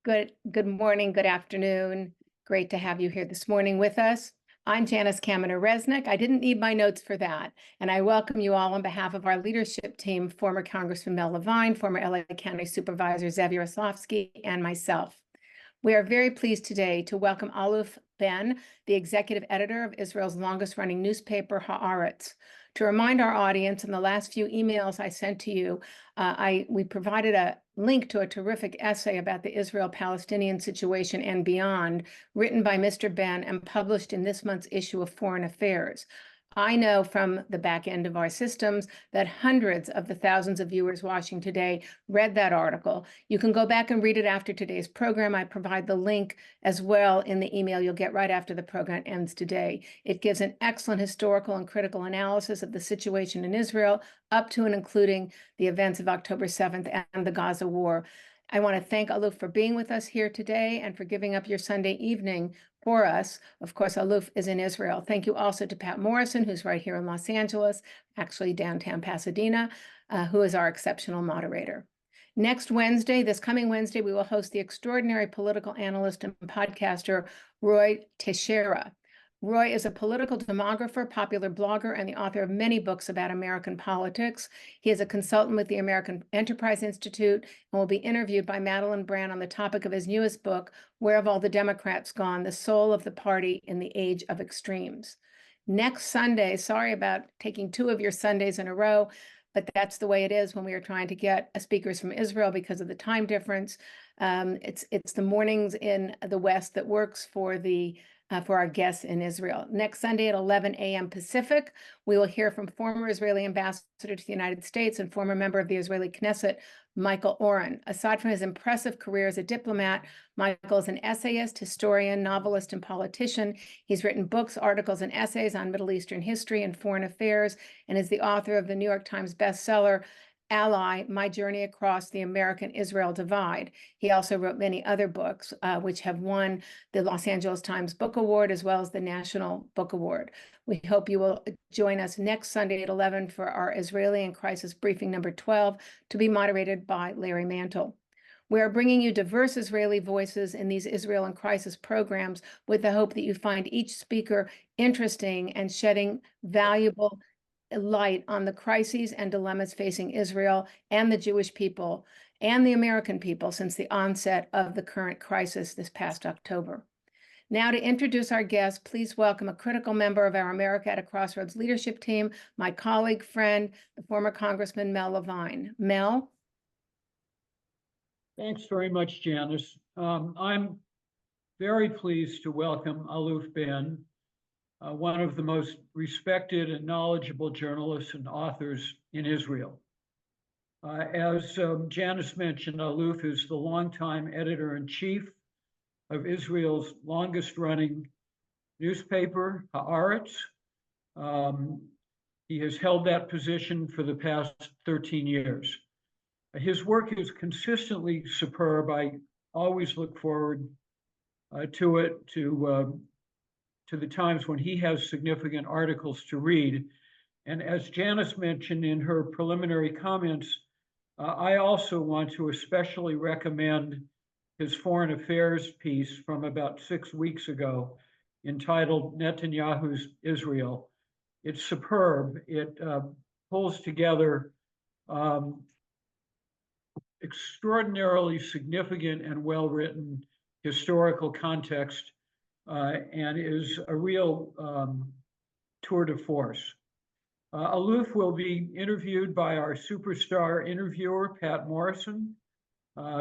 Good morning, good afternoon. Great to have you here this morning with us. I'm Janice Kaminer-Resnick. I didn't need my notes for that. And I welcome you all on behalf of our leadership team, former Congressman Mel Levine, former LA County Supervisor Zev Yaroslavsky, and myself. We are very pleased today to welcome Aluf Benn, the executive editor of Israel's longest-running newspaper, Haaretz. To remind our audience, in the last few emails I sent to you, we provided a link to a terrific essay about the Israel-Palestinian situation and beyond, written by Mr. Benn and published in this month's issue of Foreign Affairs. I know from the back end of our systems that hundreds of the thousands of viewers watching today read that article. You can go back and read it after today's program. I provide the link as well in the email you'll get right after the program ends today. It gives an excellent historical and critical analysis of the situation in Israel, up to and including the events of October 7th and the Gaza war. I want to thank Aluf for being with us here today and for giving up your Sunday evening for us. Of course, Aluf is in Israel. Thank you also to Patt Morrison, who's right here in Los Angeles, actually downtown Pasadena, who is our exceptional moderator. Next Wednesday, this coming Wednesday, we will host the extraordinary political analyst and podcaster, Roy Teixeira. Roy is a political demographer, popular blogger, and the author of many books about American politics. He is a consultant with the American Enterprise Institute and will be interviewed by Madeline Brand on the topic of his newest book, Where Have All the Democrats Gone? The Soul of the Party in the Age of Extremes. Next Sunday, sorry about taking 2 of your Sundays in a row, but that's the way it is when we are trying to get speakers from Israel because of the time difference. It's the mornings in the West that works for our guests in Israel. Next Sunday at 11 a.m. Pacific, we will hear from former Israeli ambassador to the United States and former member of the Israeli Knesset, Michael Oren. Aside from his impressive career as a diplomat, Michael is an essayist, historian, novelist, and politician. He's written books, articles, and essays on Middle Eastern history and foreign affairs, and is the author of the New York Times bestseller, Ally, My Journey Across the American-Israel Divide. He also wrote many other books, which have won the Los Angeles Times Book Award, as well as the National Book Award. We hope you will join us next Sunday at 11 for our Israeli and Crisis Briefing number 12, to be moderated by Larry Mantle. We are bringing you diverse Israeli voices in these Israel and Crisis programs with the hope that you find each speaker interesting and shedding valuable light on the crises and dilemmas facing Israel and the Jewish people and the American people since the onset of the current crisis this past October. Now, to introduce our guest, please welcome a critical member of our America at a Crossroads leadership team, my colleague, friend, the former Congressman Mel Levine. Mel? Thanks very much, Janice. I'm very pleased to welcome Aluf Benn, one of the most respected and knowledgeable journalists and authors in Israel. As Janice mentioned, Aluf is the longtime editor-in-chief of Israel's longest-running newspaper, Haaretz. He has held that position for the past 13 years. His work is consistently superb. I always look forward to it, to the times when he has significant articles to read. And as Janice mentioned in her preliminary comments, I also want to especially recommend his foreign affairs piece from about 6 weeks ago, entitled Netanyahu's Israel. It's superb. It pulls together extraordinarily significant and well-written historical context and is a real tour de force. Aluf will be interviewed by our superstar interviewer, Patt Morrison,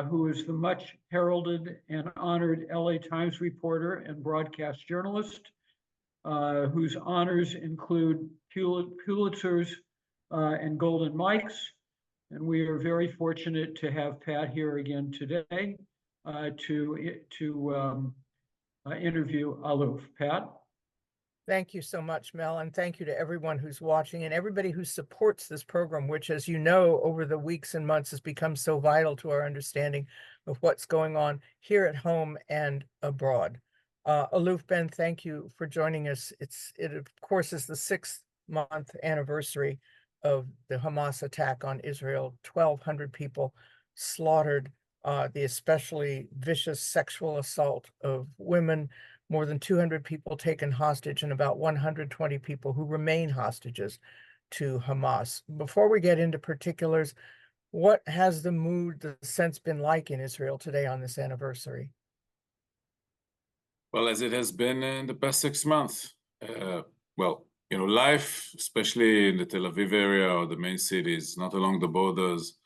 who is the much heralded and honored LA Times reporter and broadcast journalist, whose honors include Pulitzers and Golden Mikes. And we are very fortunate to have Pat here again today to interview Aluf. Pat? Thank you so much, Mel, and thank you to everyone who's watching and everybody who supports this program, which, as you know, over the weeks and months has become so vital to our understanding of what's going on here at home and abroad. Aluf Benn, thank you for joining us. It of course is the 6th-month anniversary of the Hamas attack on Israel, 1,200 people slaughtered, the especially vicious sexual assault of women, more than 200 people taken hostage, and about 120 people who remain hostages to Hamas. Before we get into particulars, what has the mood, the sense been like in Israel today on this anniversary? Well, as it has been in the past 6 months, life, especially in the Tel Aviv area or the main cities, not along the borders,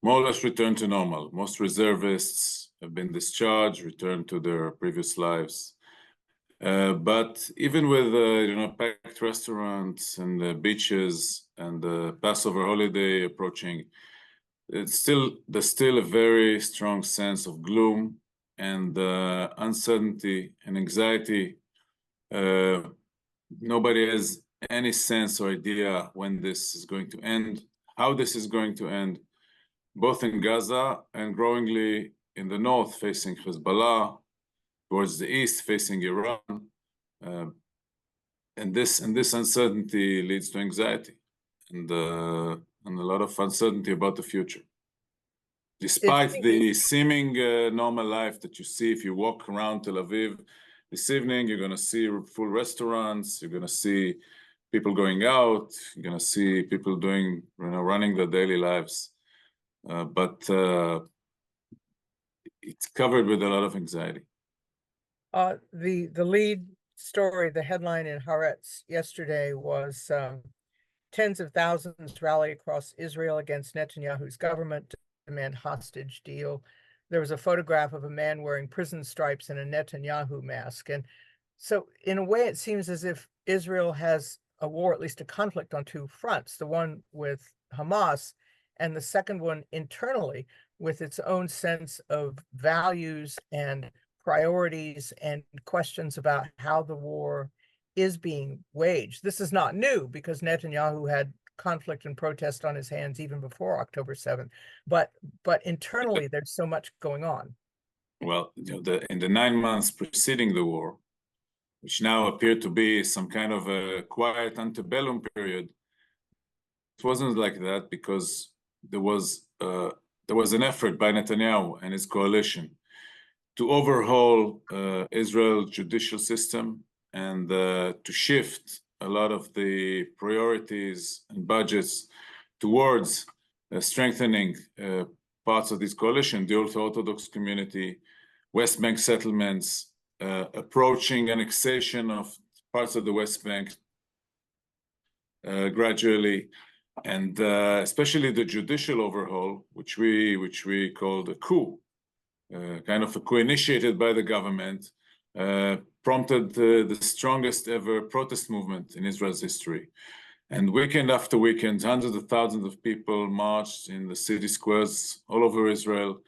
more or less returned to normal. Most reservists have been discharged, returned to their previous lives. But even with packed restaurants and beaches and the Passover holiday approaching, there's still a very strong sense of gloom and uncertainty and anxiety. Nobody has any sense or idea when this is going to end, how this is going to end, both in Gaza and growingly in the north, facing Hezbollah, towards the east, facing Iran. And this uncertainty leads to anxiety and a lot of uncertainty about the future. Despite the seeming normal life that you see if you walk around Tel Aviv this evening, you're going to see full restaurants, you're going to see people going out, you're going to see people doing, running their daily lives. But it's covered with a lot of anxiety. The lead story, the headline in Haaretz yesterday was tens of thousands rally across Israel against Netanyahu's government to demand hostage deal. There was a photograph of a man wearing prison stripes and a Netanyahu mask. And so in a way, it seems as if Israel has a war, at least a conflict on two fronts, the one with Hamas and the second one internally with its own sense of values and priorities and questions about how the war is being waged. This is not new because Netanyahu had conflict and protest on his hands even before October 7th. But internally, there's so much going on. Well, in the 9 months preceding the war, which now appear to be some kind of a quiet antebellum period, it wasn't like that because there was an effort by Netanyahu and his coalition to overhaul Israel's judicial system and to shift a lot of the priorities and budgets towards strengthening parts of this coalition, the Ultra Orthodox community, West Bank settlements, approaching annexation of parts of the West Bank gradually, and especially the judicial overhaul, which we called a coup, kind of a coup initiated by the government, prompted the strongest ever protest movement in Israel's history. And weekend after weekend, hundreds of thousands of people marched in the city squares all over Israel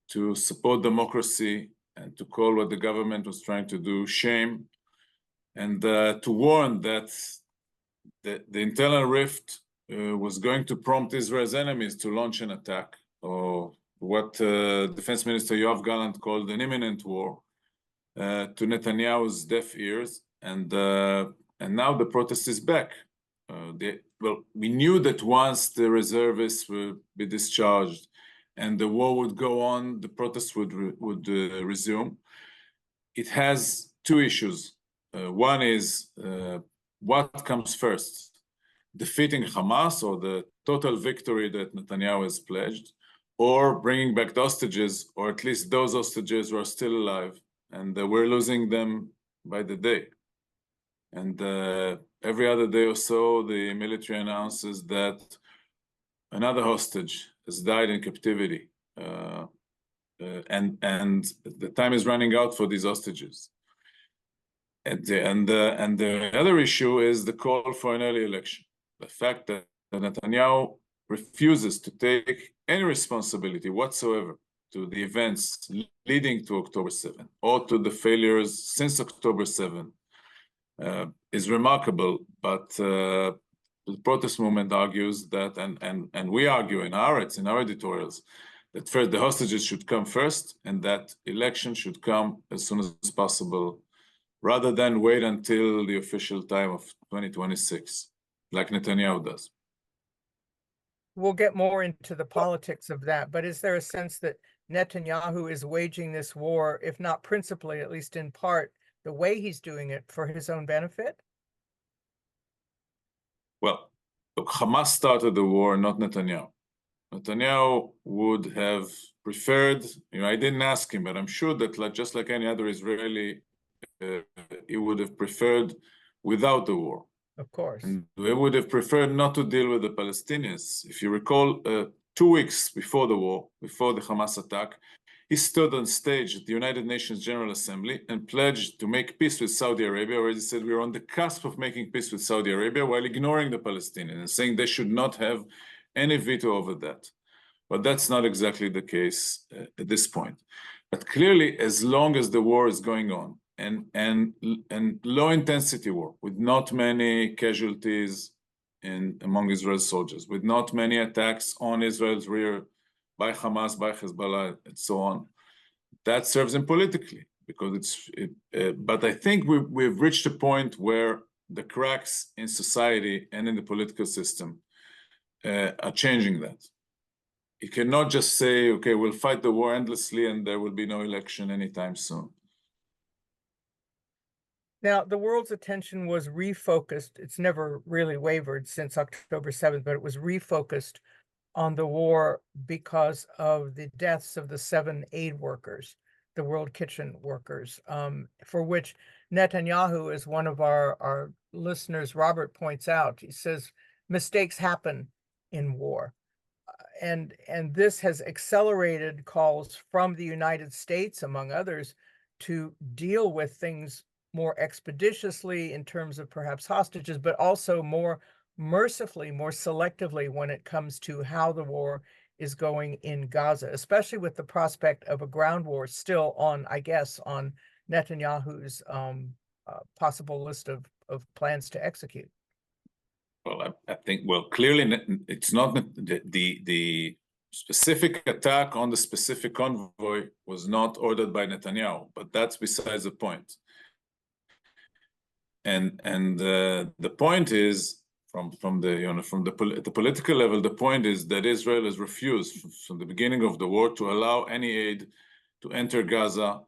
to support democracy and to call what the government was trying to do shame, and to warn that the internal rift was going to prompt Israel's enemies to launch an attack, or what Defense Minister Yoav Gallant called an imminent war, to Netanyahu's deaf ears. And now the protest is back. We knew that once the reservists would be discharged and the war would go on, the protests would resume. It has two issues. One is what comes first, defeating Hamas or the total victory that Netanyahu has pledged, or bringing back the hostages, or at least those hostages who are still alive, and we're losing them by the day. And every other day or so, the military announces that another hostage has died in captivity, and the time is running out for these hostages. And the other issue is the call for an early election. The fact that Netanyahu refuses to take any responsibility whatsoever to the events leading to October 7 or to the failures since October 7 is remarkable. But the protest movement argues that, and we argue in our editorials, that first the hostages should come first, and that election should come as soon as possible, rather than wait until the official time of 2026, like Netanyahu does. We'll get more into the politics of that, but is there a sense that Netanyahu is waging this war, if not principally, at least in part, the way he's doing it for his own benefit? Well, look, Hamas started the war, not Netanyahu. Netanyahu would have preferred, I didn't ask him, but I'm sure that just like any other Israeli, he would have preferred without the war. Of course. And they would have preferred not to deal with the Palestinians. If you recall, 2 weeks before the war, before the Hamas attack, he stood on stage at the United Nations General Assembly and pledged to make peace with Saudi Arabia, where he said we are on the cusp of making peace with Saudi Arabia while ignoring the Palestinians and saying they should not have any veto over that. But that's not exactly the case at this point. But clearly, as long as the war is going on, and low intensity war with not many casualties among Israel's soldiers, with not many attacks on Israel's rear by Hamas, by Hezbollah, and so on, that serves him politically because but I think we've reached a point where the cracks in society and in the political system are changing that. You cannot just say, okay, we'll fight the war endlessly and there will be no election anytime soon. Now, the world's attention was refocused. It's never really wavered since October 7th, but it was refocused on the war because of the deaths of the 7 aid workers, the World Kitchen workers, for which Netanyahu, as one of our listeners, Robert, points out, he says, mistakes happen in war. And this has accelerated calls from the United States, among others, to deal with things more expeditiously in terms of perhaps hostages, but also more mercifully, more selectively when it comes to how the war is going in Gaza, especially with the prospect of a ground war still on, I guess, on Netanyahu's possible list of plans to execute. Well, I think, clearly it's not the specific attack on the specific convoy was not ordered by Netanyahu, but that's besides the point. And the point is, from the political level, the point is that Israel has refused from the beginning of the war to allow any aid to enter Gaza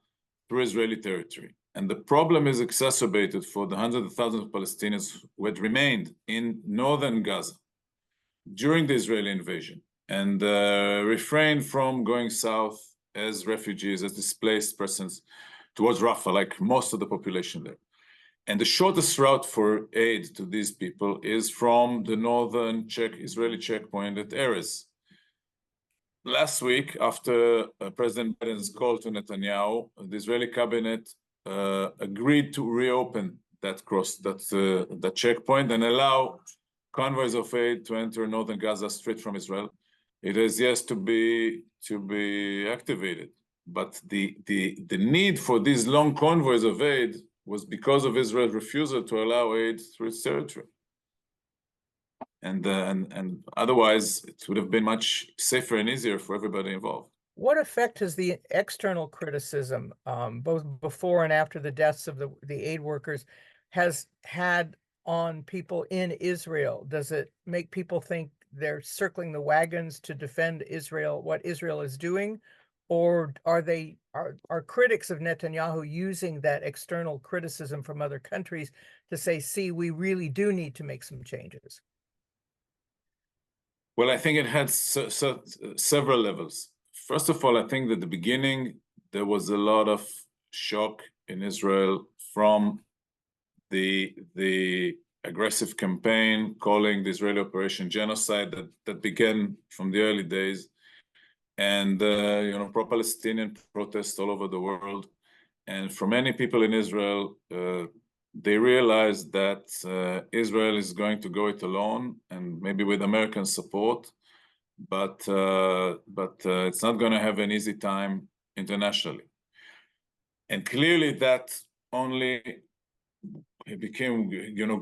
through Israeli territory. And the problem is exacerbated for the hundreds of thousands of Palestinians who had remained in northern Gaza during the Israeli invasion and refrained from going south as refugees, as displaced persons towards Rafah, like most of the population there. And the shortest route for aid to these people is from the northern Israeli checkpoint at Erez. Last week, after President Biden's call to Netanyahu, the Israeli cabinet agreed to reopen that checkpoint and allow convoys of aid to enter northern Gaza straight from Israel. It has yet to be activated, but the need for these long convoys of aid was because of Israel's refusal to allow aid through its territory. And otherwise, it would have been much safer and easier for everybody involved. What effect has the external criticism, both before and after the deaths of the aid workers, has had on people in Israel? Does it make people think they're circling the wagons to defend Israel, what Israel is doing? Or are critics of Netanyahu using that external criticism from other countries to say, see, we really do need to make some changes? Well, I think it had several levels. First of all, I think that at the beginning, there was a lot of shock in Israel from the aggressive campaign calling the Israeli operation genocide that began from the early days. And pro-Palestinian protests all over the world. And for many people in Israel, they realized that Israel is going to go it alone and maybe with American support, but it's not going to have an easy time internationally. And clearly that only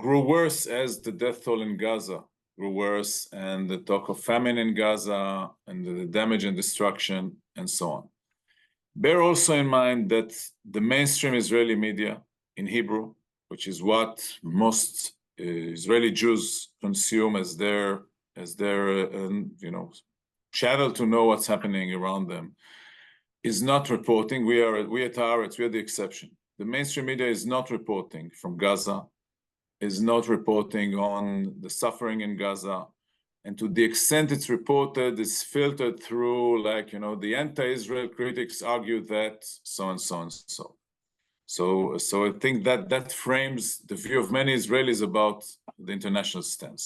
grew worse as the death toll in Gaza grew worse, and the talk of famine in Gaza, and the damage and destruction, and so on. Bear also in mind that the mainstream Israeli media in Hebrew, which is what most Israeli Jews consume as their channel to know what's happening around them, is not reporting. We at Haaretz, we are the exception. The mainstream media is not reporting from Gaza, is not reporting on the suffering in Gaza. And to the extent it's reported, it's filtered through, like, you know, the anti-Israel critics argue that so and so and so. So I think that frames the view of many Israelis about the international stance.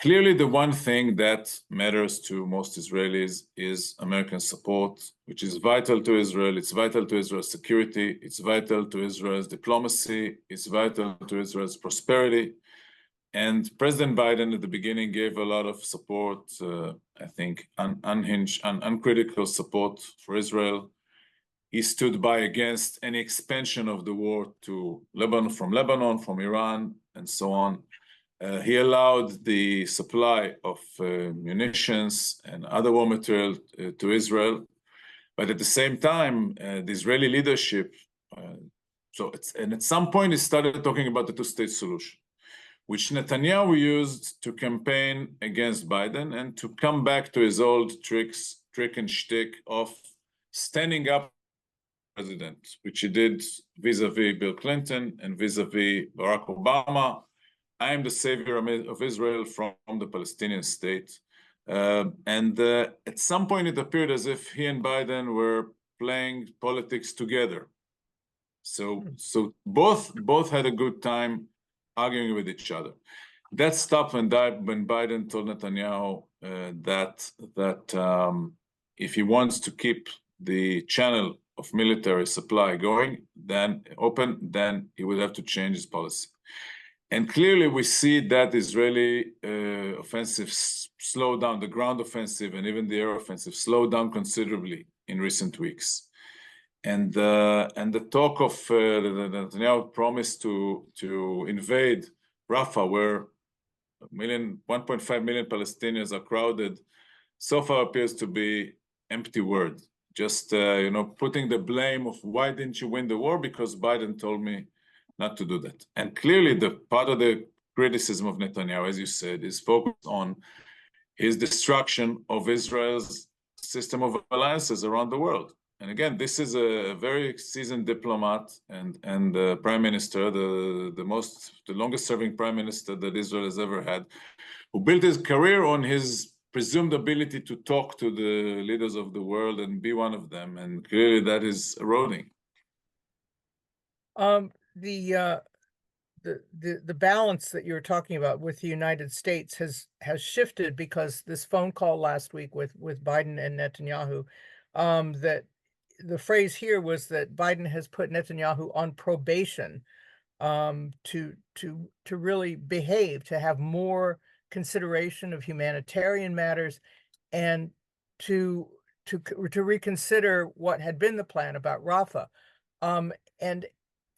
Clearly, the one thing that matters to most Israelis is American support, which is vital to Israel. It's vital to Israel's security. It's vital to Israel's diplomacy. It's vital to Israel's prosperity. And President Biden at the beginning gave a lot of support, I think, unhinged, uncritical support for Israel. He stood by against any expansion of the war to Lebanon, from Iran, and so on. He allowed the supply of munitions and other war material to Israel. But at the same time, the Israeli leadership, and at some point he started talking about the two-state solution, which Netanyahu used to campaign against Biden and to come back to his old trick and shtick of standing up president, which he did vis-a-vis Bill Clinton and vis-a-vis Barack Obama. I am the savior of Israel from the Palestinian state. At some point it appeared as if he and Biden were playing politics together. So both had a good time arguing with each other. That stopped when Biden told Netanyahu that if he wants to keep the channel of military supply going, then he would have to change his policy. And clearly we see that Israeli offensive slow down, the ground offensive and even the air offensive slowed down considerably in recent weeks. And the talk of the Netanyahu promise to invade Rafah, where 1.5 million Palestinians are crowded, so far appears to be empty word. Just putting the blame of why didn't you win the war because Biden told me not to do that. And clearly the part of the criticism of Netanyahu, as you said, is focused on his destruction of Israel's system of alliances around the world. And again, this is a very seasoned diplomat and prime minister, the longest serving prime minister that Israel has ever had, who built his career on his presumed ability to talk to the leaders of the world and be one of them. And clearly that is eroding. The balance that you were talking about with the United States has shifted because this phone call last week with Biden and Netanyahu, that the phrase here was that Biden has put Netanyahu on probation to really behave, to have more consideration of humanitarian matters, and to reconsider what had been the plan about Rafah.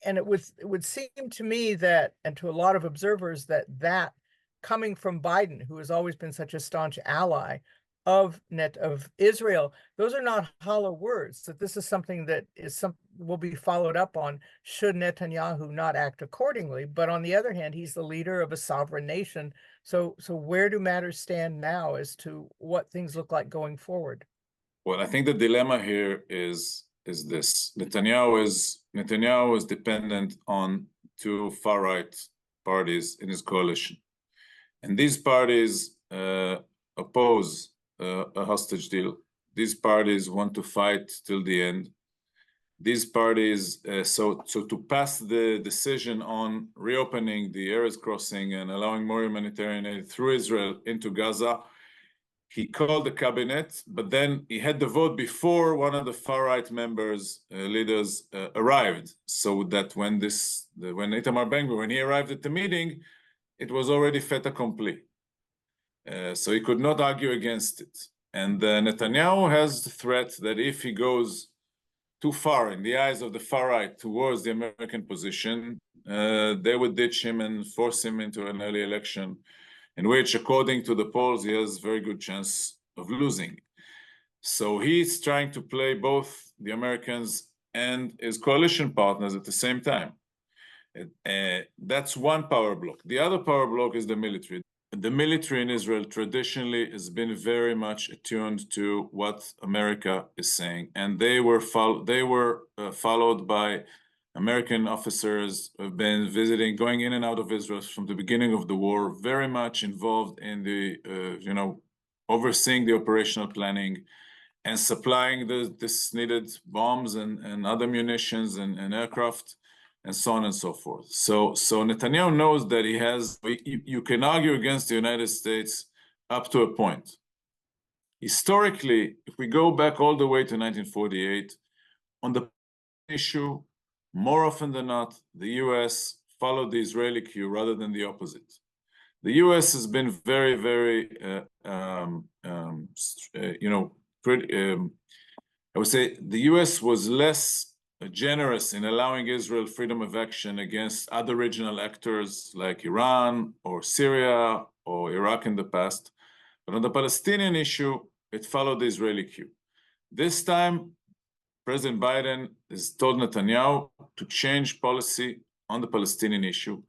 And it would seem to me that, and to a lot of observers, that coming from Biden, who has always been such a staunch ally of Israel, those are not hollow words, that this is something that will be followed up on should Netanyahu not act accordingly. But on the other hand, he's the leader of a sovereign nation. So where do matters stand now as to what things look like going forward? Well, I think the dilemma here is this. Netanyahu is dependent on two far-right parties in his coalition. And these parties oppose a hostage deal. These parties want to fight till the end. These parties, so to pass the decision on reopening the Erez crossing and allowing more humanitarian aid through Israel into Gaza, he called the cabinet, but then he had the vote before one of the far-right leaders arrived, so that when Itamar Ben-Gvir, when he arrived at the meeting, it was already fait accompli. So he could not argue against it. And Netanyahu has the threat that if he goes too far in the eyes of the far-right towards the American position, they would ditch him and force him into an early election, in which, according to the polls, he has a very good chance of losing. So he's trying to play both the Americans and his coalition partners at the same time. That's one power block. The other power block is the military. the military in Israel traditionally has been very much attuned to what America is saying, and they were followed by American officers who have been visiting, going in and out of Israel from the beginning of the war, very much involved in the, overseeing the operational planning and supplying this needed bombs and other munitions and aircraft and so on and so forth. So Netanyahu knows that you can argue against the United States up to a point. Historically, if we go back all the way to 1948, on the issue, more often than not, the US followed the Israeli cue rather than the opposite. The US has been very, very, I would say the US was less generous in allowing Israel freedom of action against other regional actors like Iran or Syria or Iraq in the past. But on the Palestinian issue, it followed the Israeli cue. This time, President Biden has told Netanyahu to change policy on the Palestinian issue.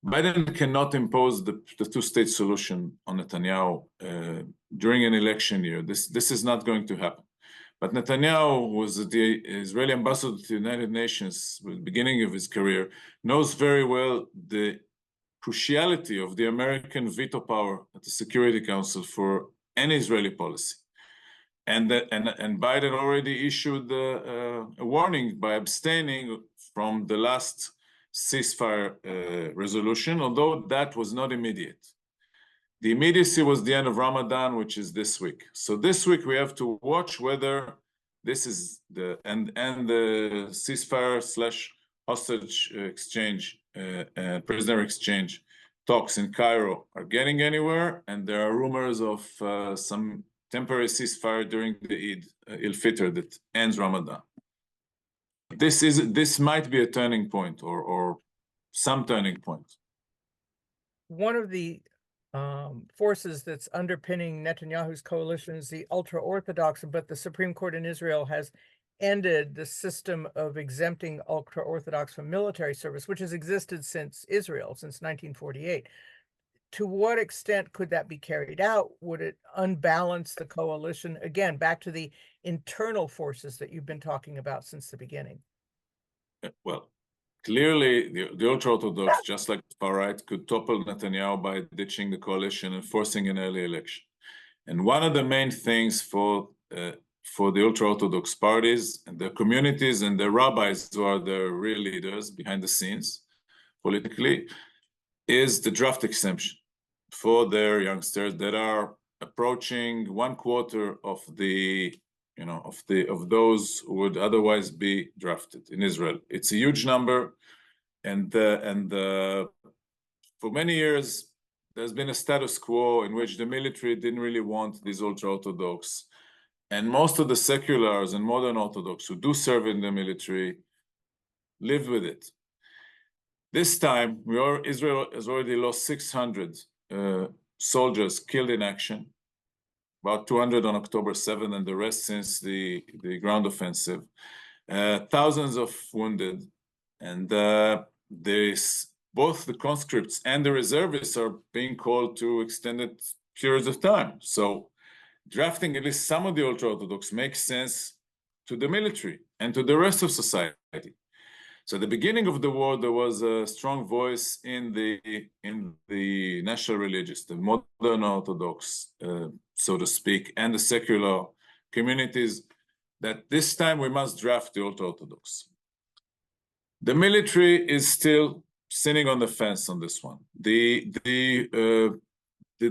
Biden cannot impose the two-state solution on Netanyahu during an election year. This is not going to happen. But Netanyahu, who was the Israeli ambassador to the United Nations at the beginning of his career, knows very well the cruciality of the American veto power at the Security Council for any Israeli policy. And Biden already issued a warning by abstaining from the last ceasefire resolution, although that was not immediate. The immediacy was the end of Ramadan, which is this week. So this week we have to watch whether this is the ceasefire / hostage exchange, prisoner exchange talks in Cairo are getting anywhere, and there are rumors of some temporary ceasefire during the Eid al-Fitr that ends Ramadan. This might be a turning point or some turning point. One of the forces that's underpinning Netanyahu's coalition is the Ultra Orthodox, but the Supreme Court in Israel has ended the system of exempting Ultra Orthodox from military service, which has existed since Israel, since 1948. To what extent could that be carried out? Would it unbalance the coalition? Again, back to the internal forces that you've been talking about since the beginning. Well, clearly, the Ultra-Orthodox, just like the far right, could topple Netanyahu by ditching the coalition and forcing an early election. And one of the main things for the Ultra-Orthodox parties and their communities and their rabbis, who are the real leaders behind the scenes politically, is the draft exemption for their youngsters that are approaching 1/4 of those who would otherwise be drafted in Israel. It's a huge number, and for many years there's been a status quo in which the military didn't really want these Ultra-Orthodox, and most of the seculars and modern Orthodox who do serve in the military lived with it. This time, Israel has already lost 600 soldiers killed in action, about 200 on October 7th, and the rest since the ground offensive. Thousands of wounded, and both the conscripts and the reservists are being called to extended periods of time. So drafting at least some of the Ultra-Orthodox makes sense to the military and to the rest of society. So at the beginning of the war, there was a strong voice in the national religious, the modern Orthodox, so to speak, and the secular communities, that this time we must draft the Ultra-Orthodox. The military is still sitting on the fence on this one. The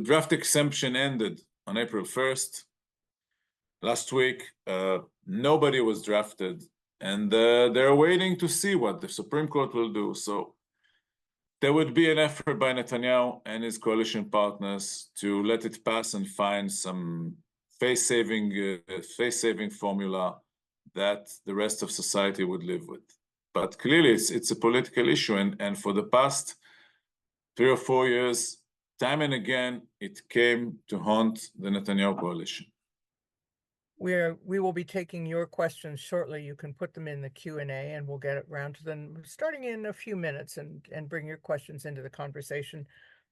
draft exemption ended on April 1st. Last week, nobody was drafted. And they're waiting to see what the Supreme Court will do. So there would be an effort by Netanyahu and his coalition partners to let it pass and find some face-saving formula that the rest of society would live with. But clearly, it's a political issue. And for the past 3 or 4 years, time and again, it came to haunt the Netanyahu coalition. We will be taking your questions shortly. You can put them in the Q&A and we'll get around to them starting in a few minutes and bring your questions into the conversation.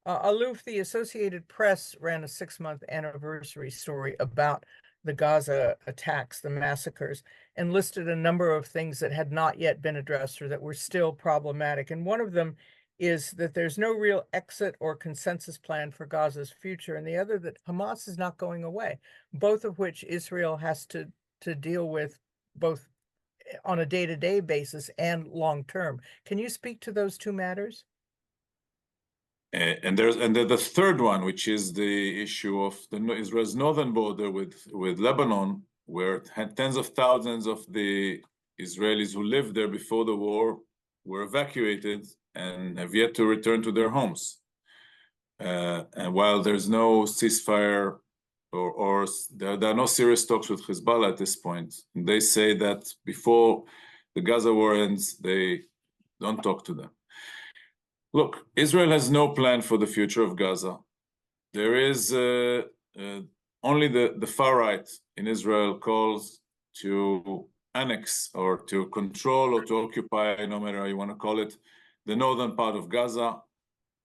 Aluf, the Associated Press ran a 6-month anniversary story about the Gaza attacks, the massacres, and listed a number of things that had not yet been addressed or that were still problematic. And one of them is that there's no real exit or consensus plan for Gaza's future, and the other that Hamas is not going away, both of which Israel has to deal with both on a day-to-day basis and long-term. Can you speak to those two matters? And the third one, which is the issue of Israel's northern border with Lebanon, where tens of thousands of the Israelis who lived there before the war were evacuated and have yet to return to their homes. And while there's no ceasefire or there are no serious talks with Hezbollah at this point, they say that before the Gaza war ends, they don't talk to them. Look, Israel has no plan for the future of Gaza. There is only the far right in Israel calls to annex or to control or to occupy, no matter how you want to call it, the northern part of Gaza,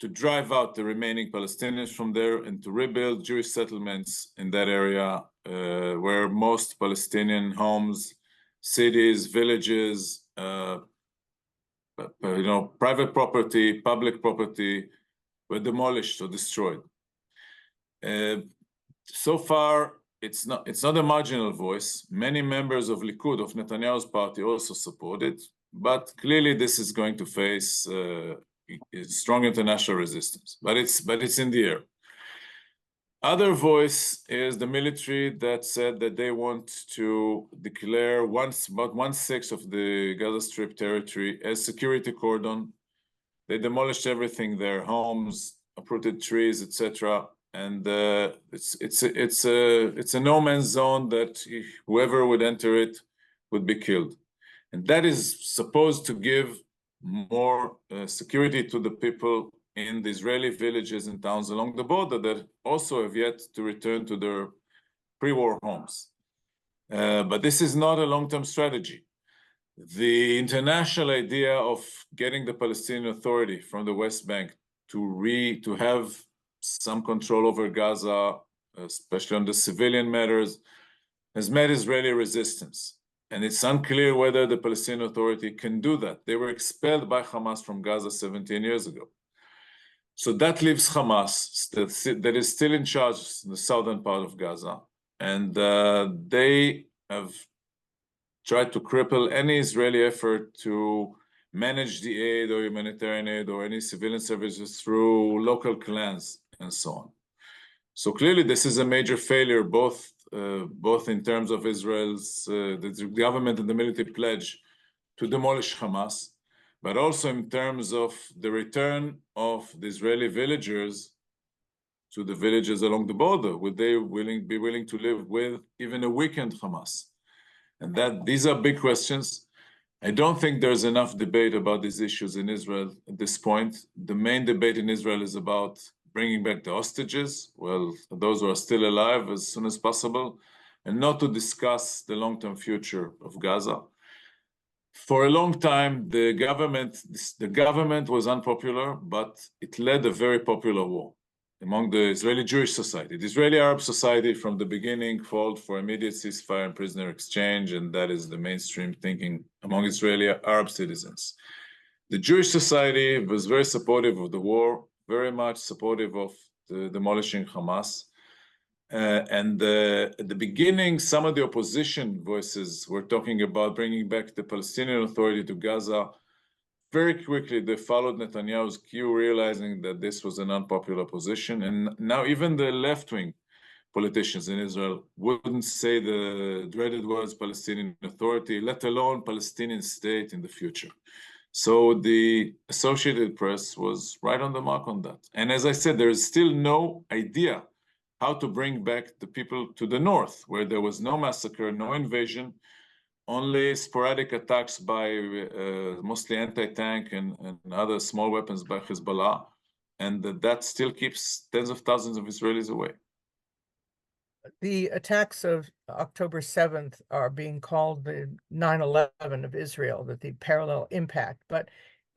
to drive out the remaining Palestinians from there and to rebuild Jewish settlements in that area where most Palestinian homes, cities, villages, private property, public property were demolished or destroyed. So far, it's not a marginal voice. Many members of Likud, of Netanyahu's party, also support it, but clearly this is going to face strong international resistance. But it's in the air. Other voice is the military that said that they want to declare about 1/6 of the Gaza Strip territory as security cordon. They demolished everything there, homes, uprooted trees, etc. And it's a no man's zone that whoever would enter it would be killed. And that is supposed to give more security to the people in the Israeli villages and towns along the border that also have yet to return to their pre-war homes. But this is not a long-term strategy. The international idea of getting the Palestinian Authority from the West Bank to have some control over Gaza, especially on the civilian matters, has met Israeli resistance. And it's unclear whether the Palestinian Authority can do that. They were expelled by Hamas from Gaza 17 years ago. So that leaves Hamas that is still in charge in the southern part of Gaza. And they have tried to cripple any Israeli effort to manage the aid or humanitarian aid or any civilian services through local clans and so on. So clearly this is a major failure, both in terms of Israel's, the government and the military pledge to demolish Hamas, but also in terms of the return of the Israeli villagers to the villages along the border. Would they be willing to live with even a weakened Hamas? And these are big questions. I don't think there's enough debate about these issues in Israel at this point. The main debate in Israel is about bringing back the hostages, well, those who are still alive as soon as possible, and not to discuss the long-term future of Gaza. For a long time, the government was unpopular, but it led a very popular war among the Israeli Jewish society. The Israeli Arab society from the beginning called for immediate ceasefire and prisoner exchange, and that is the mainstream thinking among Israeli Arab citizens. The Jewish society was very supportive of the war, very much supportive of the demolishing Hamas. At the beginning, some of the opposition voices were talking about bringing back the Palestinian Authority to Gaza. Very quickly, they followed Netanyahu's cue, realizing that this was an unpopular position. And now even the left-wing politicians in Israel wouldn't say the dreaded words Palestinian Authority, let alone Palestinian state in the future. So the Associated Press was right on the mark on that. And as I said, there is still no idea how to bring back the people to the north, where there was no massacre, no invasion, only sporadic attacks by mostly anti-tank and other small weapons by Hezbollah, and that still keeps tens of thousands of Israelis away. The attacks of October 7th are being called the 9/11 of Israel, that the parallel impact. But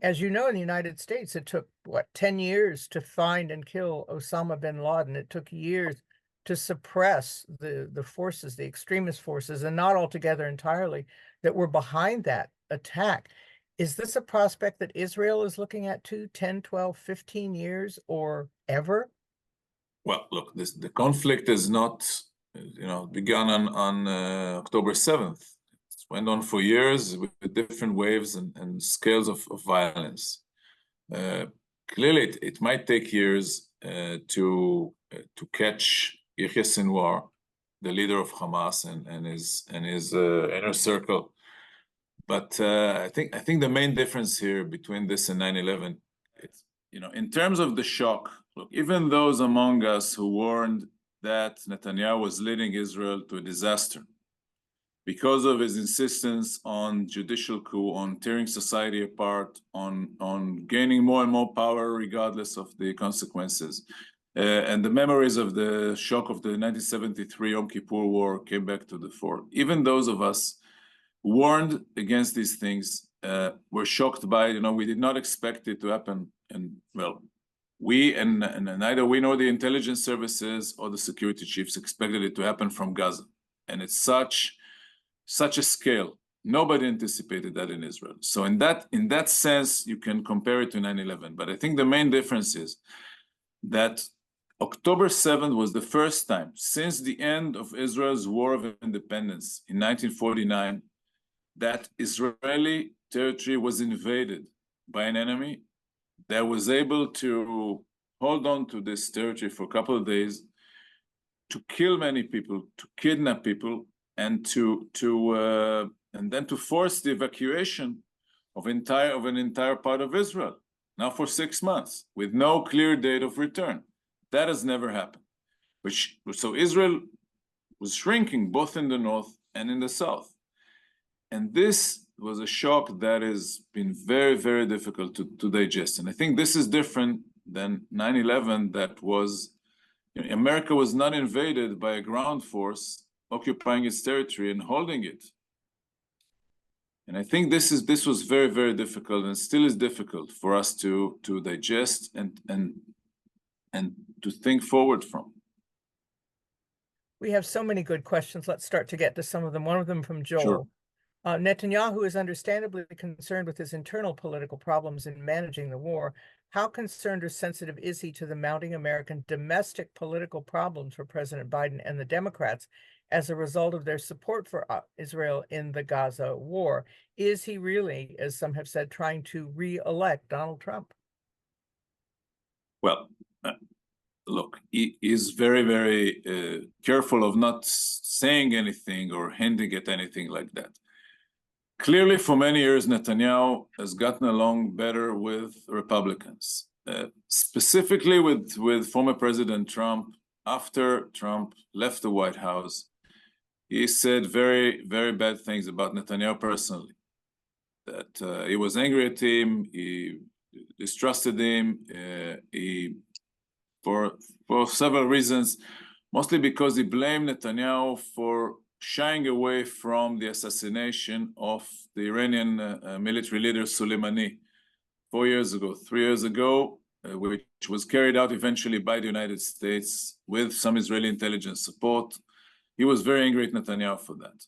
As you know, in the United States, it took, what, 10 years to find and kill Osama bin Laden. It took years to suppress the forces, the extremist forces, and not altogether entirely, that were behind that attack. Is this a prospect that Israel is looking at too, 10, 12, 15 years, or ever? Well, look, the conflict is not, begun on October 7th. It went on for years with different waves and scales of violence. Clearly, it might take years to catch Yahya Sinwar, the leader of Hamas, and his inner circle. But I think the main difference here between this and 9/11, it's, in terms of the shock, look, even those among us who warned that Netanyahu was leading Israel to a disaster because of his insistence on judicial coup, on tearing society apart, on gaining more and more power regardless of the consequences. And the memories of the shock of the 1973 Yom Kippur War came back to the fore. Even those of us warned against these things were shocked by, we did not expect it to happen. And well, neither we nor the intelligence services or the security chiefs expected it to happen from Gaza. And it's such a scale. Nobody anticipated that in Israel. So in that sense, you can compare it to 9/11. But I think the main difference is that October 7th was the first time since the end of Israel's War of Independence in 1949 that Israeli territory was invaded by an enemy that was able to hold on to this territory for a couple of days, to kill many people, to kidnap people, and then to force the evacuation of an entire part of Israel, now for 6 months, with no clear date of return. That has never happened. So Israel was shrinking both in the north and in the south. And this was a shock that has been very, very difficult to digest. And I think this is different than 9/11, that was, America was not invaded by a ground force occupying its territory and holding it. And I think this was very, very difficult, and still is difficult for us to digest and to think forward from. We have so many good questions. Let's start to get to some of them. One of them from Joel. Sure. Netanyahu is understandably concerned with his internal political problems in managing the war. How concerned or sensitive is he to the mounting American domestic political problems for President Biden and the Democrats as a result of their support for Israel in the Gaza war? Is he really, as some have said, trying to re-elect Donald Trump? Well, look, he is very, very careful of not saying anything or hinting at anything like that. Clearly, for many years, Netanyahu has gotten along better with Republicans, specifically with former President Trump. After Trump left the White House, he said very, very bad things about Netanyahu personally, that he was angry at him, he distrusted him, for several reasons, mostly because he blamed Netanyahu for shying away from the assassination of the Iranian military leader Soleimani 3 years ago, which was carried out eventually by the United States with some Israeli intelligence support. He was very angry at Netanyahu for that.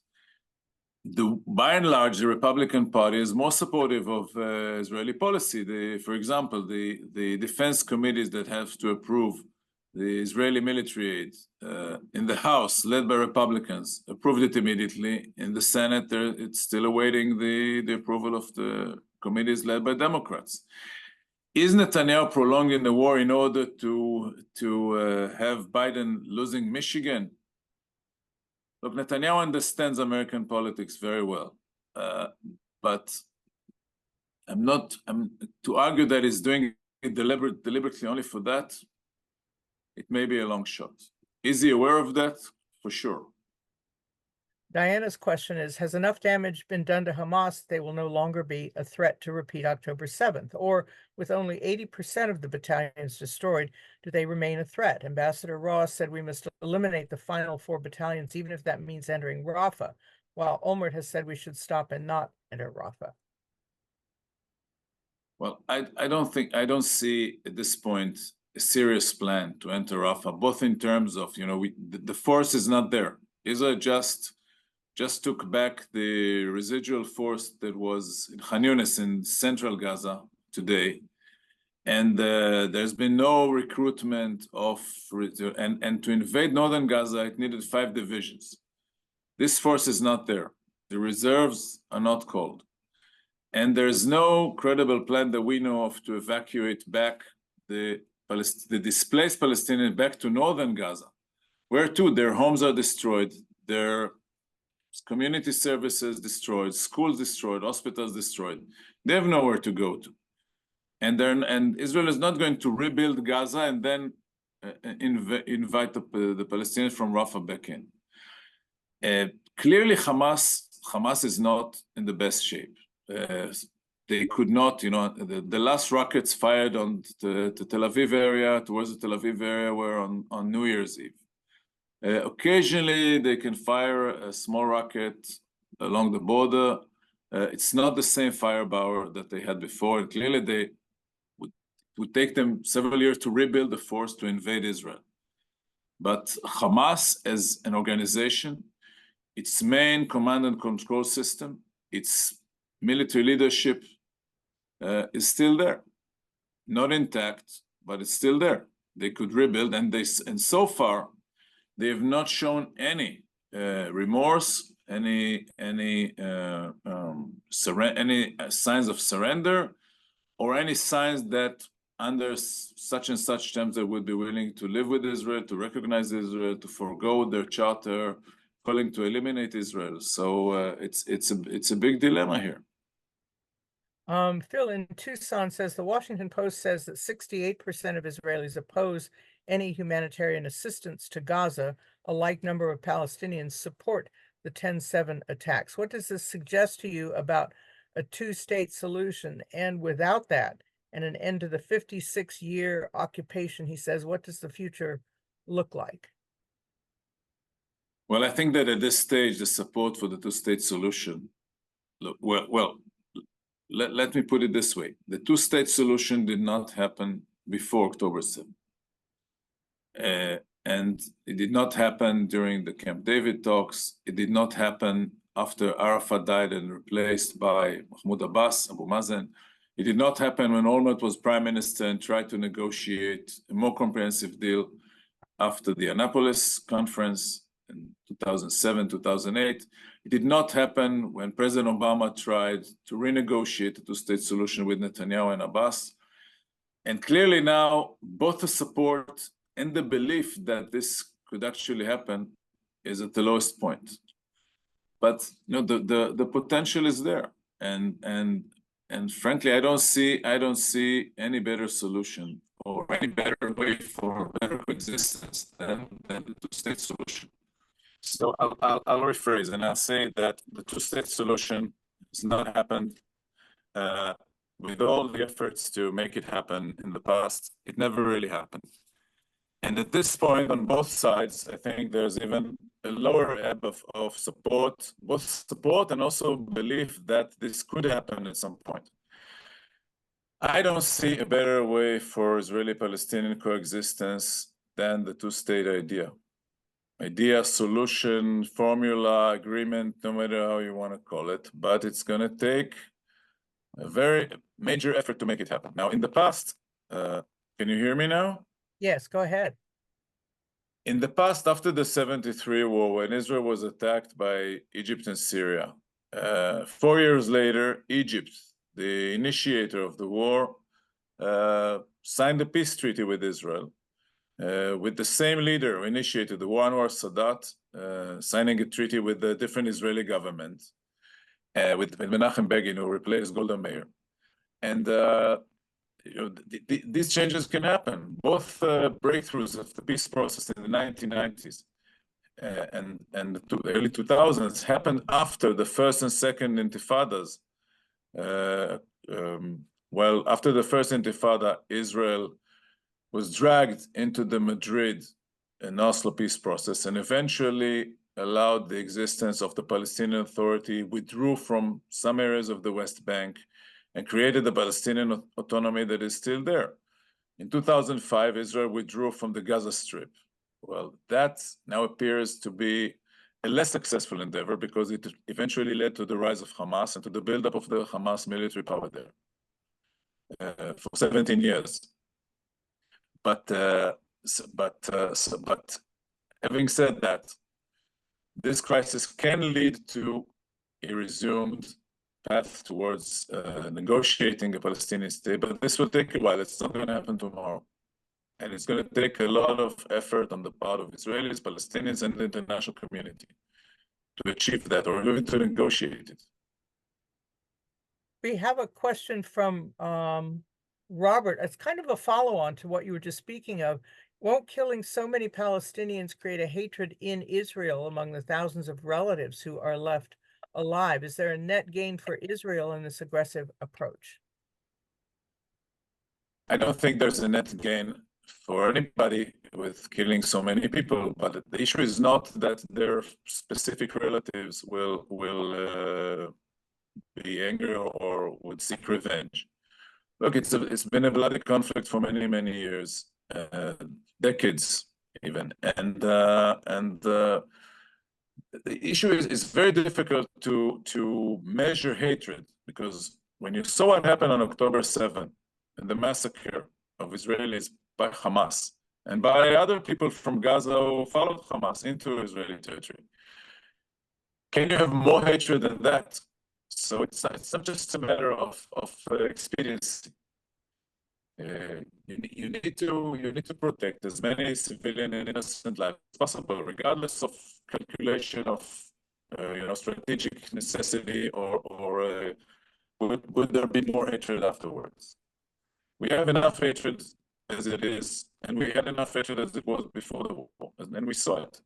By and large, the Republican Party is more supportive of Israeli policy. For example, the defense committees that have to approve the Israeli military aid in the House, led by Republicans, approved it immediately. In the Senate, it's still awaiting the approval of the committees led by Democrats. Is Netanyahu prolonging the war in order to have Biden losing Michigan? Look, Netanyahu understands American politics very well, but to argue that he's doing it deliberately only for that, it may be a long shot. Is he aware of that? For sure. Diana's question is, has enough damage been done to Hamas they will no longer be a threat to repeat October 7th? Or with only 80% of the battalions destroyed, do they remain a threat? Ambassador Ross said we must eliminate the final 4 battalions, even if that means entering Rafah, while Olmert has said we should stop and not enter Rafah. Well, I don't see at this point a serious plan to enter Rafah, both in terms of, the force is not there. Israel just took back the residual force that was in Khan Yunis in central Gaza today. And there's been no recruitment and to invade northern Gaza, it needed 5 divisions. This force is not there. The reserves are not called. And there's no credible plan that we know of to evacuate back the displaced Palestinians back to northern Gaza, where too their homes are destroyed, their community services destroyed, schools destroyed, hospitals destroyed. They have nowhere to go to. And Israel is not going to rebuild Gaza and then invite the Palestinians from Rafah back in. Clearly, Hamas is not in the best shape. They could not, the last rockets fired on the Tel Aviv area, towards the Tel Aviv area, were on New Year's Eve. Occasionally, they can fire a small rocket along the border. It's not the same firepower that they had before. And clearly, they would take them several years to rebuild the force to invade Israel. But Hamas, as an organization, its main command and control system, its military leadership is still there. Not intact, but it's still there. They could rebuild, and so far, they have not shown any remorse, any signs of surrender, or any signs that under such and such terms they would be willing to live with Israel, to recognize Israel, to forego their charter, calling to eliminate Israel. So it's a big dilemma here. Phil in Tucson says the Washington Post says that 68% of Israelis oppose any humanitarian assistance to Gaza. A like number of Palestinians support the 10/7 attacks. What does this suggest to you about a two-state solution? And without that, and an end to the 56-year occupation, he says, what does the future look like? Well, I think that at this stage, the support for the two-state solution, let me put it this way. The two-state solution did not happen before October 7. And it did not happen during the Camp David talks. It did not happen after Arafat died and replaced by Mahmoud Abbas, Abu Mazen. It did not happen when Olmert was prime minister and tried to negotiate a more comprehensive deal after the Annapolis conference in 2007, 2008. It did not happen when President Obama tried to renegotiate the two-state solution with Netanyahu and Abbas. And clearly now, both the support and the belief that this could actually happen is at the lowest point. But the potential is there. And frankly, I don't see any better solution or any better way for better coexistence than the two-state solution. So I'll rephrase and I'll say that the two-state solution has not happened with all the efforts to make it happen in the past. It never really happened. And at this point, on both sides, I think there's even a lower ebb of support, both support and also belief that this could happen at some point. I don't see a better way for Israeli-Palestinian coexistence than the two-state idea, solution, formula, agreement, no matter how you want to call it, but it's going to take a very major effort to make it happen. Now, in the past, can you hear me now? Yes, go ahead. In the past, after the 73 war, when Israel was attacked by Egypt and Syria, 4 years later, Egypt, the initiator of the war, signed a peace treaty with Israel, with the same leader who initiated the war, Anwar Sadat, signing a treaty with the different Israeli government, with Menachem Begin, who replaced Golda Meir. And these changes can happen. Both breakthroughs of the peace process in the 1990s and the early 2000s happened after the first and second intifadas. Well, after the first intifada, Israel was dragged into the Madrid and Oslo peace process and eventually allowed the existence of the Palestinian Authority, withdrew from some areas of the West Bank, and created the Palestinian autonomy that is still there. In 2005, Israel withdrew from the Gaza Strip. Well, that now appears to be a less successful endeavor because it eventually led to the rise of Hamas and to the buildup of the Hamas military power there for 17 years. But having said that, this crisis can lead to a resumed path towards negotiating a Palestinian state, but this will take a while. It's not going to happen tomorrow. And it's going to take a lot of effort on the part of Israelis, Palestinians, and the international community to achieve that or even to negotiate it. We have a question from Robert. It's kind of a follow-on to what you were just speaking of. Won't killing so many Palestinians create a hatred in Israel among the thousands of relatives who are left alive? Is there a net gain for Israel in this aggressive approach? I don't think there's a net gain for anybody with killing so many people, but the issue is not that their specific relatives will be angry or would seek revenge. Look, it's been a bloody conflict for many, many years, decades even, and the issue is very difficult to measure hatred, because when you saw what happened on October 7th and the massacre of Israelis by Hamas and by other people from Gaza who followed Hamas into Israeli territory, can you have more hatred than that? So it's not just a matter of expediency. You need to protect as many civilian and innocent lives as possible, regardless of calculation of strategic necessity or would there be more hatred afterwards? We have enough hatred as it is, and we had enough hatred as it was before the war, and we saw it.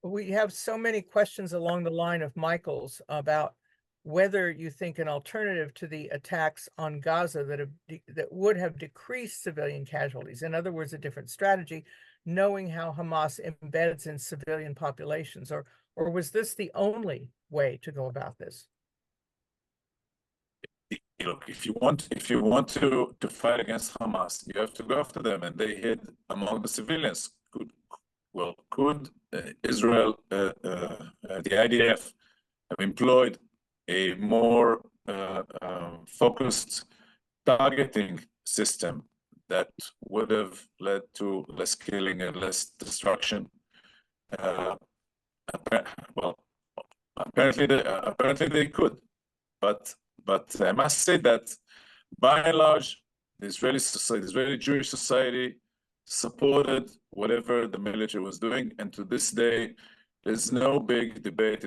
We have so many questions along the line of Michael's about whether you think an alternative to the attacks on Gaza that would have decreased civilian casualties, in other words, a different strategy, knowing how Hamas embeds in civilian populations, or was this the only way to go about this? Look, if you want to fight against Hamas, you have to go after them, and they hid among the civilians. Could Israel, the IDF, have employed a more focused targeting system that would have led to less killing and less destruction? Apparently they could, but I must say that by and large, the Israeli society, the Israeli Jewish society, supported whatever the military was doing, and to this day, there's no big debate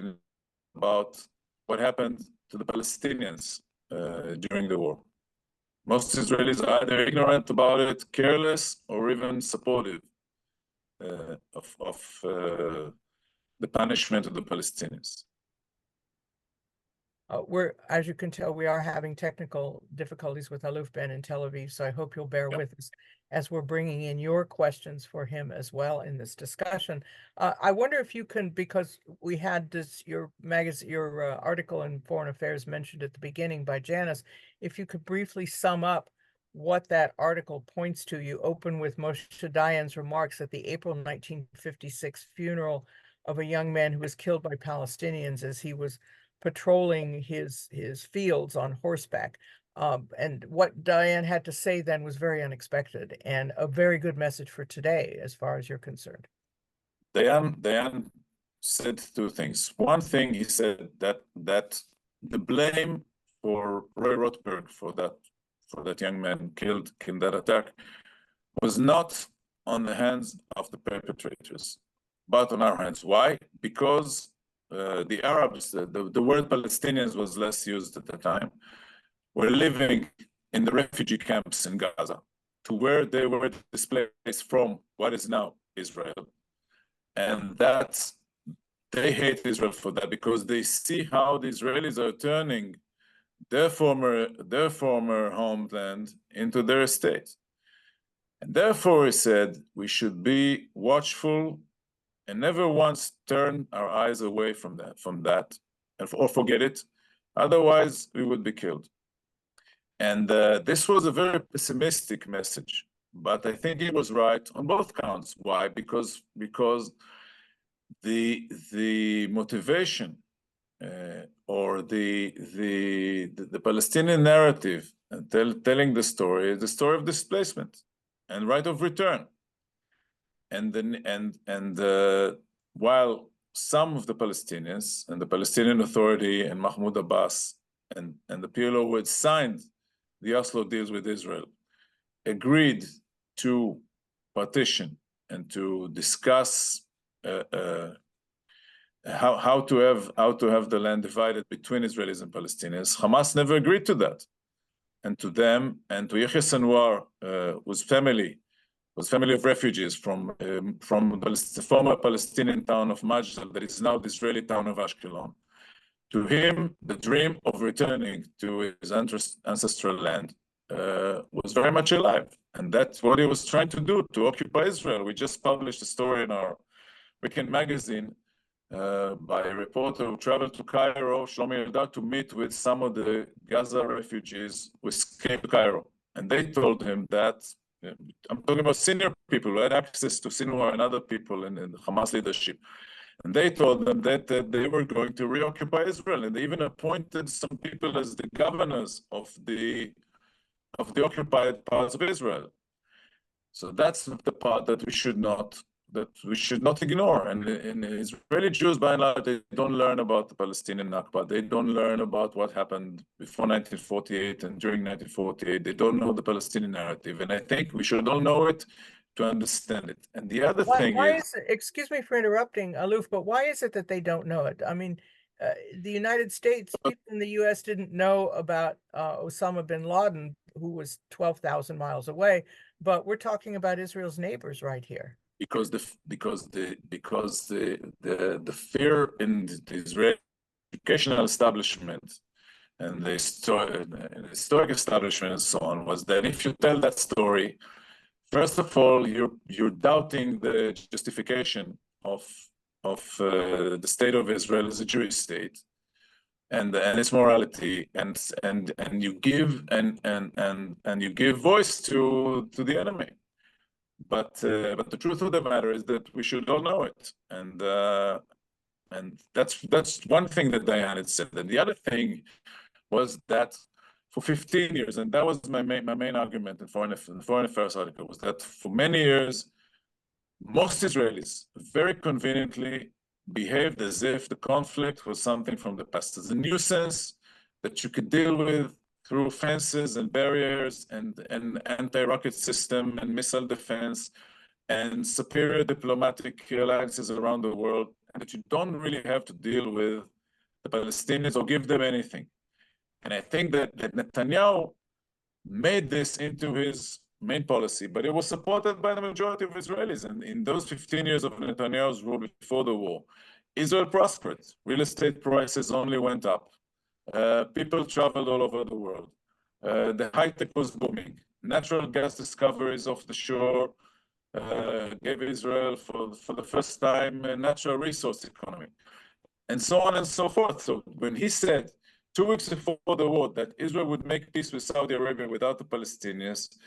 about what happened to the Palestinians during the war. Most Israelis are either ignorant about it, careless, or even supportive of the punishment of the Palestinians. As you can tell, we are having technical difficulties with Aluf Benn in Tel Aviv, so I hope you'll bear with us as we're bringing in your questions for him as well in this discussion. I wonder if you can, because we had this, your article in Foreign Affairs mentioned at the beginning by Janice, if you could briefly sum up what that article points to. You open with Moshe Dayan's remarks at the April 1956 funeral of a young man who was killed by Palestinians as he was patrolling his fields on horseback. And what Dayan had to say then was very unexpected and a very good message for today, as far as you're concerned. Dayan said two things. One thing, he said that the blame for Roy Rothberg, for that young man killed in that attack, was not on the hands of the perpetrators, but on our hands. Why? Because the Arabs, the word Palestinians was less used at the time, were living in the refugee camps in Gaza, to where they were displaced from what is now Israel. And they hate Israel for that, because they see how the Israelis are turning their former homeland into their state. And therefore, he said, we should be watchful and never once turn our eyes away from that, or forget it, Otherwise, we would be killed. And this was a very pessimistic message, but I think he was right on both counts. Why? Because the motivation or the Palestinian narrative telling the story is the story of displacement and right of return. And then while some of the Palestinians and the Palestinian Authority and Mahmoud Abbas and the PLO who had signed the Oslo deals with Israel agreed to partition and to discuss how to have the land divided between Israelis and Palestinians, Hamas never agreed to that. And to them and to Yahya Sinwar, whose family was family of refugees from the former Palestinian town of Majdael, that is now the Israeli town of Ashkelon. To him, the dream of returning to his ancestral land was very much alive. And that's what he was trying to do, to occupy Israel. We just published a story in our weekend magazine by a reporter who traveled to Cairo, Shlomi Eldad, to meet with some of the Gaza refugees who escaped to Cairo. And they told him that, I'm talking about senior people who had access to Sinwar and other people in the Hamas leadership. And they told them that they were going to reoccupy Israel. And they even appointed some people as the governors of the occupied parts of Israel. So that's the part that we should not ignore. And Israeli Jews, by and large, they don't learn about the Palestinian Nakba. They don't learn about what happened before 1948 and during 1948. They don't know the Palestinian narrative. And I think we should all know it to understand it. And the other thing is, excuse me for interrupting, Aluf, but why is it that they don't know it? I mean, the United States, people in the U.S. didn't know about Osama bin Laden, who was 12,000 miles away, but we're talking about Israel's neighbors right here. Because the fear in the Israeli educational establishment and the historic establishment and so on was that if you tell that story, first of all, you're doubting the justification of the state of Israel as a Jewish state and its morality, and you give voice to the enemy. But the truth of the matter is that we should all know it, and that's one thing that Diane had said. And the other thing was that for 15 years, and that was my main argument in Foreign Affairs article, was that for many years, most Israelis very conveniently behaved as if the conflict was something from the past, as a nuisance that you could deal with through fences and barriers and anti-rocket system and missile defense and superior diplomatic alliances around the world, and that you don't really have to deal with the Palestinians or give them anything. And I think that Netanyahu made this into his main policy, but it was supported by the majority of Israelis. And in those 15 years of Netanyahu's rule before the war, Israel prospered. Real estate prices only went up. People traveled all over the world. The high tech was booming. Natural gas discoveries off the shore gave Israel, for the first time, a natural resource economy, and so on and so forth. So when he said 2 weeks before the war that Israel would make peace with Saudi Arabia without the Palestinians,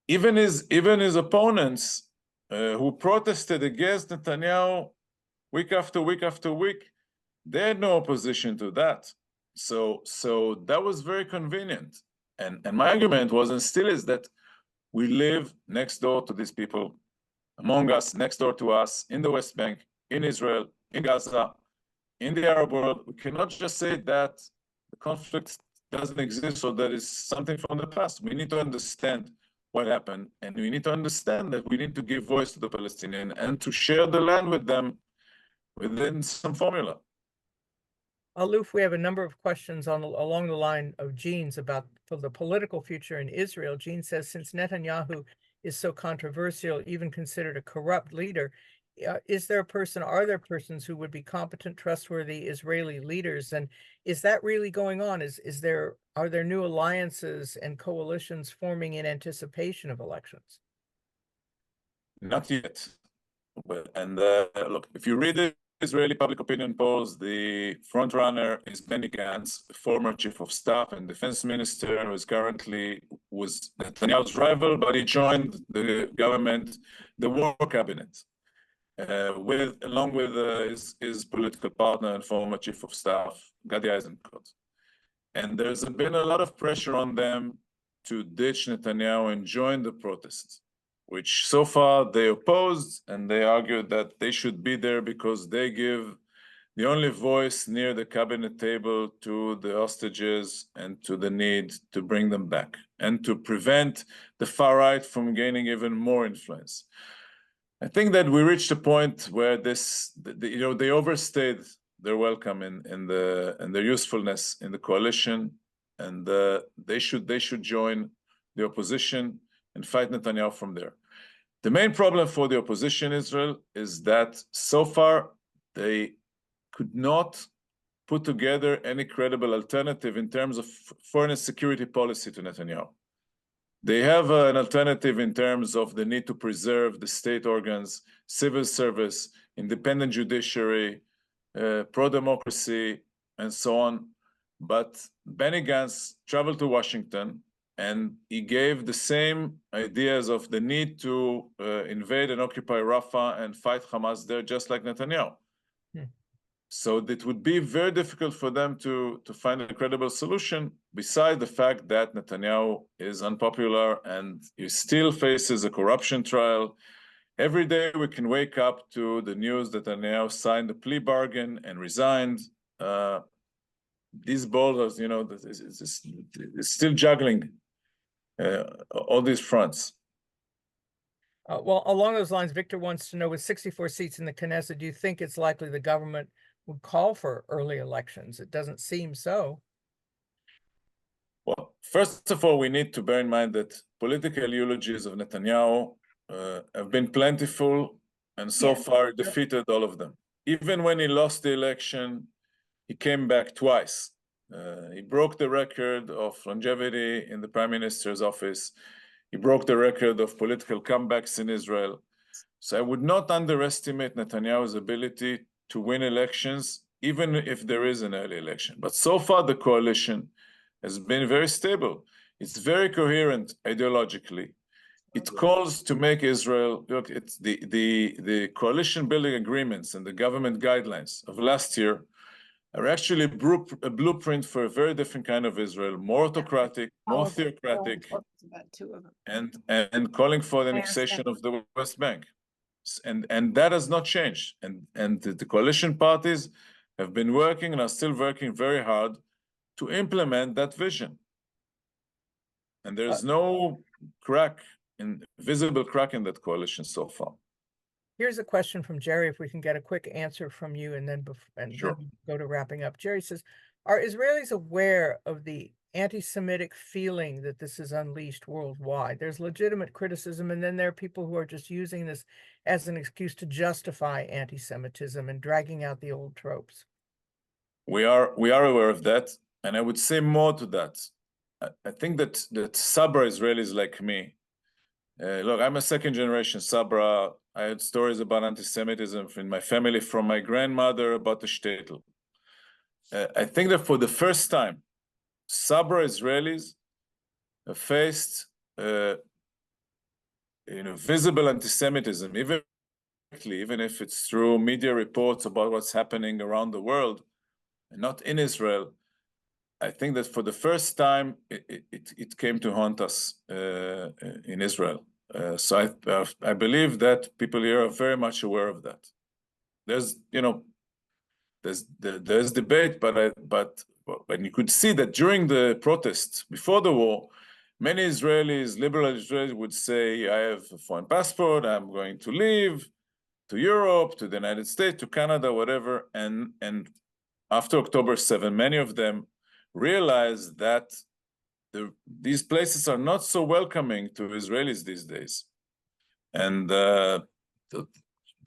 even his opponents who protested against Netanyahu week after week after week, they had no opposition to that. So that was very convenient. And my argument was, and still is, that we live next door to these people, among us, next door to us, in the West Bank, in Israel, in Gaza, in the Arab world. We cannot just say that the conflict doesn't exist or that is something from the past. We need to understand what happened, and we need to understand that we need to give voice to the Palestinians and to share the land with them within some formula. Aluf, we have a number of questions along the line of Gene's about the political future in Israel. Gene says, since Netanyahu is so controversial, even considered a corrupt leader, are there persons who would be competent, trustworthy Israeli leaders? And is that really going on? Are there new alliances and coalitions forming in anticipation of elections? Not yet. Look, if you read the Israeli public opinion polls, the front runner is Benny Gantz, former chief of staff and defense minister, who is currently was Netanyahu's rival, but he joined the government, the war cabinet, along with his political partner and former chief of staff, Gadi Eisenkot. And there's been a lot of pressure on them to ditch Netanyahu and join the protests, which so far they opposed, and they argued that they should be there because they give the only voice near the cabinet table to the hostages and to the need to bring them back and to prevent the far right from gaining even more influence. I think that we reached a point where they overstayed their welcome and their usefulness in the coalition, and they should join the opposition and fight Netanyahu from there. The main problem for the opposition Israel is that so far they could not put together any credible alternative in terms of foreign and security policy to Netanyahu. They have an alternative in terms of the need to preserve the state organs, civil service, independent judiciary, pro-democracy, and so on. But Benny Gantz traveled to Washington, and he gave the same ideas of the need to invade and occupy Rafah and fight Hamas there, just like Netanyahu. So it would be very difficult for them to find a credible solution, beside the fact that Netanyahu is unpopular and he still faces a corruption trial. Every day we can wake up to the news that Netanyahu signed a plea bargain and resigned. These boulders, it's still juggling all these fronts. Well, along those lines, Victor wants to know, with 64 seats in the Knesset, do you think it's likely the government would call for early elections? It doesn't seem so. Well, first of all, we need to bear in mind that political eulogies of Netanyahu have been plentiful, and so far defeated all of them. Even when he lost the election, he came back twice. He broke the record of longevity in the prime minister's office. He broke the record of political comebacks in Israel. So I would not underestimate Netanyahu's ability to win elections, even if there is an early election. But so far, the coalition has been very stable. It's very coherent ideologically. It calls to make Israel, look, it's the coalition building agreements and the government guidelines of last year are actually a blueprint for a very different kind of Israel, more autocratic, more theocratic, and calling for the annexation of the West Bank. And that has not changed. And the coalition parties have been working and are still working very hard to implement that vision. And there's no visible crack in that coalition so far. Here's a question from Jerry, if we can get a quick answer from you, and then Sure. then go to wrapping up. Jerry says, are Israelis aware of the anti-Semitic feeling that this is unleashed worldwide? There's legitimate criticism, and then there are people who are just using this as an excuse to justify anti-Semitism and dragging out the old tropes. We are aware of that, and I would say more to that. I think that Sabra Israelis like me, look, I'm a second-generation Sabra. I had stories about anti-Semitism in my family from my grandmother about the shtetl. I think that for the first time, Sabra Israelis have faced visible anti-Semitism, even if it's through media reports about what's happening around the world, and not in Israel. I think that for the first time, it came to haunt us in Israel. So I believe that people here are very much aware of that. There's debate, but you could see that during the protests before the war, many Israelis, liberal Israelis, would say, I have a foreign passport, I'm going to leave to Europe, to the United States, to Canada, whatever. And after October 7, many of them realized that these places are not so welcoming to Israelis these days. And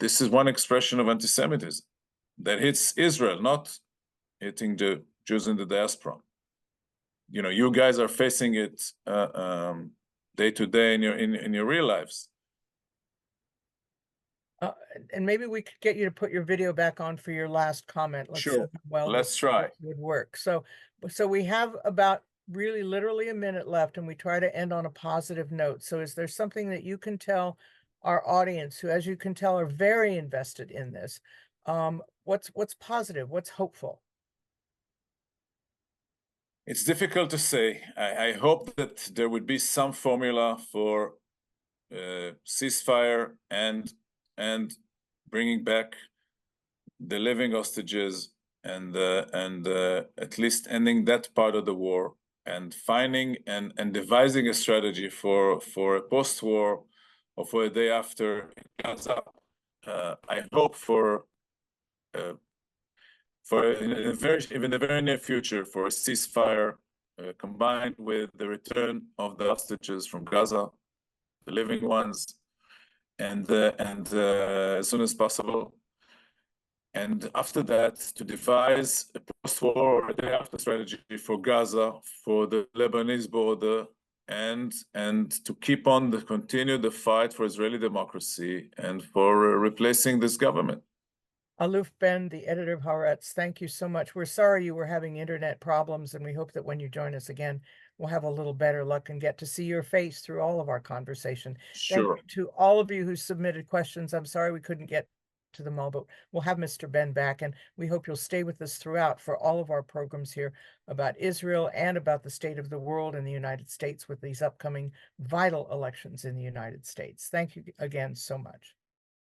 this is one expression of anti-Semitism that hits Israel, not hitting the Jews in the diaspora. You guys are facing it day to day in your real lives. And maybe we could get you to put your video back on for your last comment. Let's see Sure. how well Let's this try. would work. So we have about really literally a minute left, and we try to end on a positive note. So is there something that you can tell our audience, who, as you can tell, are very invested in this? What's positive? What's hopeful? It's difficult to say. I hope that there would be some formula for ceasefire and bringing back the living hostages and at least ending that part of the war and finding and devising a strategy for a post-war or for a day after Gaza. I hope for in the very near future for a ceasefire combined with the return of the hostages from Gaza, the living ones, and as soon as possible. And after that, to devise a post-war or a day after strategy for Gaza, for the Lebanese border, and to continue the fight for Israeli democracy and for replacing this government. Aluf Benn, the editor of Haaretz, thank you so much. We're sorry you were having internet problems, and we hope that when you join us again, we'll have a little better luck and get to see your face through all of our conversation. Sure. Thank you to all of you who submitted questions. I'm sorry we couldn't get to them all, but we'll have Mr. Benn back, and we hope you'll stay with us throughout for all of our programs here about Israel and about the state of the world in the United States with these upcoming vital elections in the United States. Thank you again so much.